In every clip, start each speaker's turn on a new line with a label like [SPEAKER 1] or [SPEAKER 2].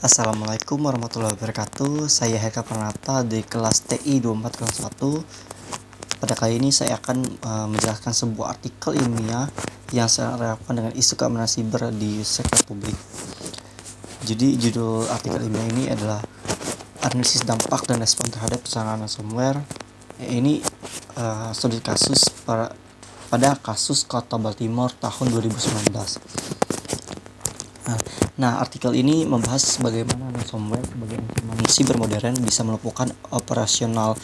[SPEAKER 1] Assalamualaikum warahmatullahi wabarakatuh. Saya Heka Pranata di kelas TI 24 kelas 1. Pada kali ini saya akan menjelaskan sebuah artikel ilmiah yang sangat relevan dengan isu keamanan siber di sektor publik. Jadi judul artikel ilmiah ini adalah analisis dampak dan respon terhadap serangan ransomware. Ini studi kasus pada kasus Kota Baltimore tahun 2019. Nah, artikel ini membahas bagaimana ransomware sebagai ancaman siber modern bisa melumpuhkan operasional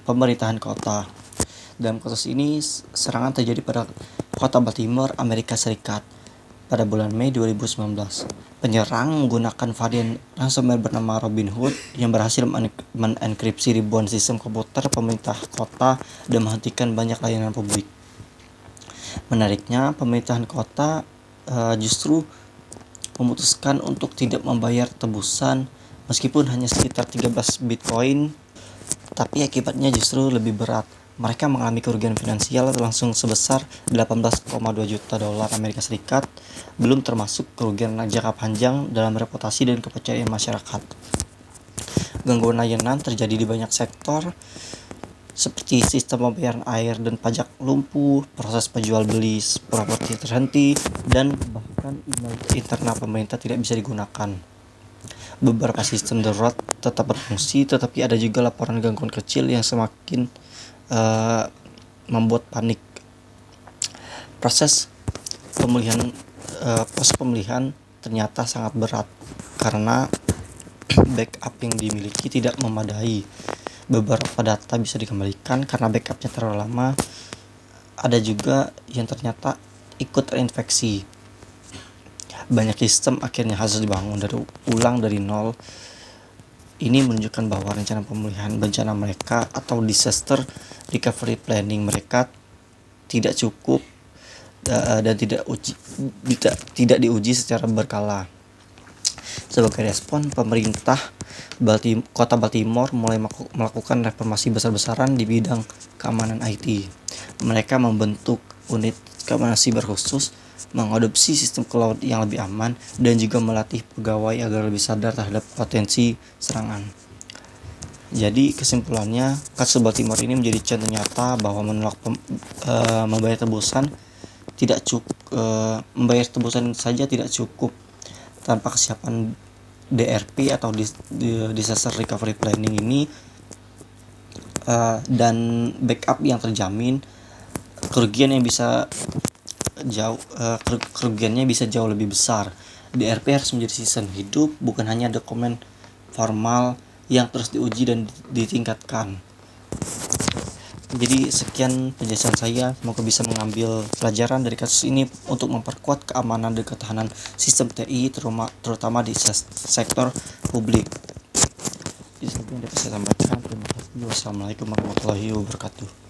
[SPEAKER 1] pemerintahan kota. Dalam kasus ini, serangan terjadi pada Kota Baltimore, Amerika Serikat pada bulan Mei 2019. Penyerang menggunakan varian ransomware bernama Robinhood yang berhasil menenkripsi ribuan sistem komputer pemerintah kota dan menghentikan banyak layanan publik. Menariknya, pemerintahan kota justru memutuskan untuk tidak membayar tebusan meskipun hanya sekitar 13 Bitcoin, tapi akibatnya justru lebih berat. Mereka mengalami kerugian finansial langsung sebesar 18,2 juta dolar Amerika Serikat, belum termasuk kerugian jangka panjang dalam reputasi dan kepercayaan masyarakat. Gangguan layanan terjadi di banyak sektor, seperti sistem pembayaran air dan pajak lumpuh, proses penjual beli properti terhenti, dan bahkan email internal pemerintah tidak bisa digunakan. Beberapa sistem darurat tetap berfungsi, tetapi ada juga laporan gangguan kecil yang semakin membuat panik. Proses pemulihan ternyata sangat berat karena backup yang dimiliki tidak memadai. Beberapa data bisa dikembalikan karena backupnya terlalu lama. Ada juga yang ternyata ikut terinfeksi. Banyak sistem akhirnya harus dibangun ulang dari nol. Ini menunjukkan bahwa rencana pemulihan bencana mereka atau disaster recovery planning mereka tidak cukup dan tidak diuji secara berkala. Sebagai respon, pemerintah Kota Baltimore mulai melakukan reformasi besar-besaran di bidang keamanan IT. Mereka membentuk unit keamanan siber khusus, mengadopsi sistem cloud yang lebih aman, dan juga melatih pegawai agar lebih sadar terhadap potensi serangan. Jadi kesimpulannya, kasus Baltimore ini menjadi contoh nyata bahwa menolak membayar tebusan membayar tebusan saja tidak cukup. Tanpa kesiapan DRP atau disaster recovery planning ini dan backup yang terjamin, kerugiannya bisa jauh lebih besar. DRP harus menjadi sistem hidup, bukan hanya dokumen formal yang terus diuji dan ditingkatkan. Jadi sekian penjelasan saya, semoga bisa mengambil pelajaran dari kasus ini untuk memperkuat keamanan dan ketahanan sistem TI terutama di sektor publik. Jadi seperti yang dapat saya sampaikan. Terima kasih. Wassalamualaikum warahmatullahi wabarakatuh.